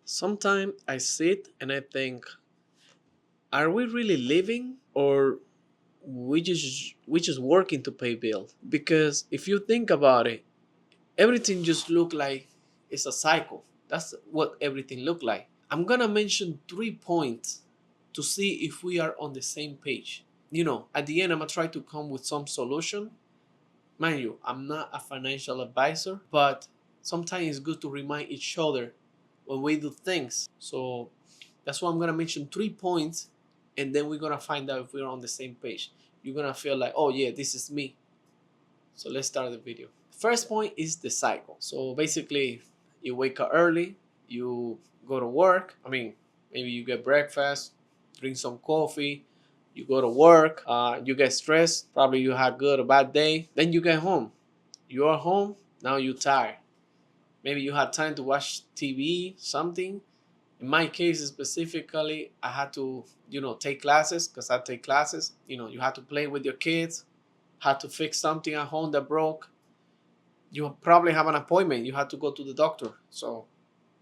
Sometimes I sit and I think, are we really living or we just working to pay bills? Because if you think about it, everything just look like it's a cycle. That's what everything look like. I'm gonna mention 3 points to see if we are on the same page. At the end, I'm gonna try to come with some solution. Mind you, I'm not a financial advisor, but sometimes it's good to remind each other when we do things. So that's why I'm gonna mention 3 points, and then we're gonna find out if we're on the same page. You're gonna feel like, oh yeah, this is me. So let's start the video. First point is the cycle. So basically, you wake up early, you go to work. Maybe you get breakfast, drink some coffee, you go to work, you get stressed. Probably you had a good or bad day. Then you get home. You are home. Now you're tired. Maybe you had time to watch TV, something. In my case specifically, I had to, take classes because I take classes. You had to play with your kids, had to fix something at home that broke. You probably have an appointment. You had to go to the doctor. So,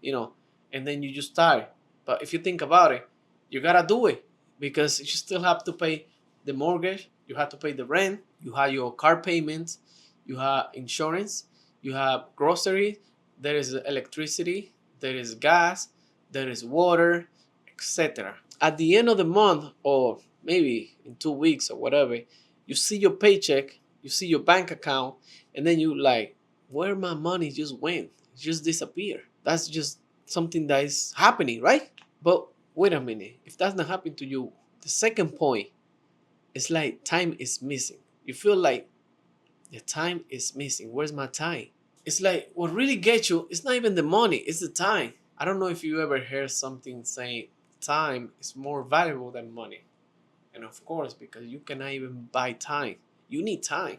you know, and then you just tired. But if you think about it, you gotta do it because you still have to pay the mortgage. You have to pay the rent. You have your car payments. You have insurance. You have groceries. There is electricity. There is gas. There is water, etc. At the end of the month, or maybe in 2 weeks or whatever, you see your paycheck. You see your bank account, and then you like, where my money just went? It just disappeared. That's just something that is happening, right? But wait a minute. If that's not happening to you, the second point is like time is missing. You feel like the time is missing. Where's my time? It's like what really gets you, it's not even the money, it's the time. I don't know if you ever heard something saying time is more valuable than money. And of course, because you cannot even buy time. You need time.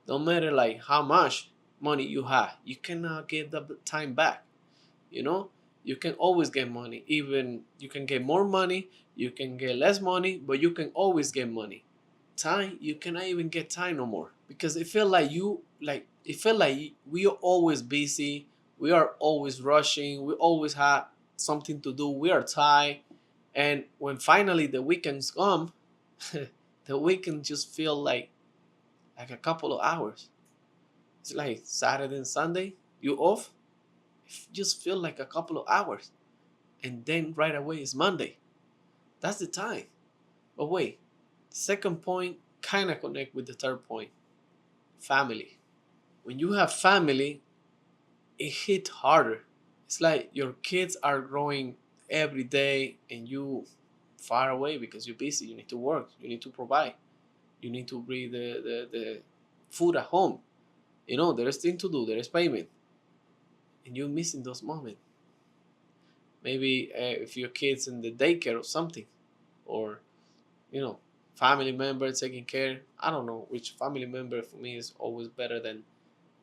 No matter like how much money you have, you cannot get the time back. You know, you can always get money. Even you can get more money, you can get less money, but you can always get money. Time, you cannot even get time no more because it felt like we are always busy. We are always rushing. We always have something to do. We are tired, and when finally the weekends come, the weekend just feel like a couple of hours. It's like Saturday and Sunday, you off, it just feel like a couple of hours. And then right away it's Monday. That's the time. But wait, second point kind of connect with the third point. Family. When you have family, it hit harder. It's like your kids are growing every day and you far away because you're busy. You need to work. You need to provide. You need to bring the food at home. There is thing to do. There is payment. And you're missing those moments. Maybe if your kids in the daycare or something, or you know, family member taking care. I don't know which family member for me is always better than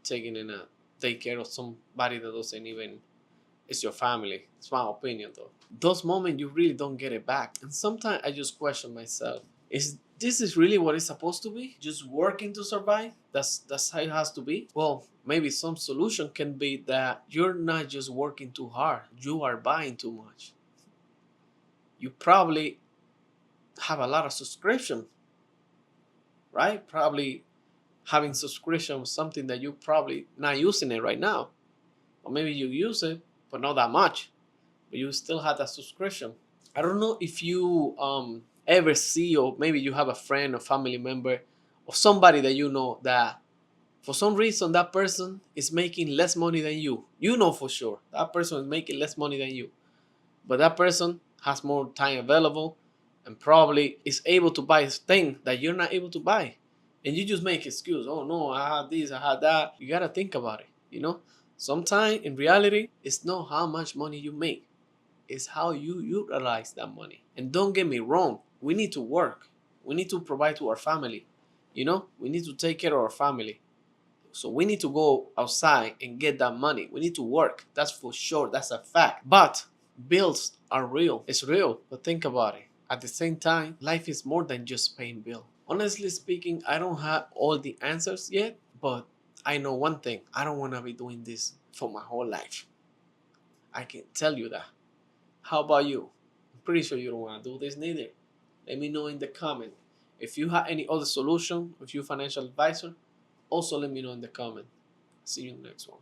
taking in a daycare of somebody that doesn't even it's your family. It's my opinion though. Those moments you really don't get it back, and sometimes I just question myself: Is this is really what it's supposed to be? Just working to survive? That's how it has to be. Well, maybe some solution can be that you're not just working too hard. You are buying too much. You probably have a lot of subscription, right? Probably having subscription was something that you probably not using it right now, or maybe you use it but not that much, but you still have that subscription. I don't know if you ever see, or maybe you have a friend or family member or somebody that you know that for some reason that person is making less money than you. You know for sure that person is making less money than you, but that person has more time available and probably is able to buy things that you're not able to buy. And you just make excuse. Oh no, I had this, I had that. You gotta think about it. Sometimes in reality, it's not how much money you make, it's how you utilize that money. And don't get me wrong, we need to work. We need to provide to our family. We need to take care of our family. So we need to go outside and get that money. We need to work. That's for sure. That's a fact. But bills are real. It's real. But think about it. At the same time, life is more than just paying bill. Honestly speaking, I don't have all the answers yet, but I know one thing. I don't want to be doing this for my whole life. I can tell you that. How about you? I'm pretty sure you don't want to do this neither. Let me know in the comment. If you have any other solution, if you're a financial advisor, also let me know in the comment. See you in the next one.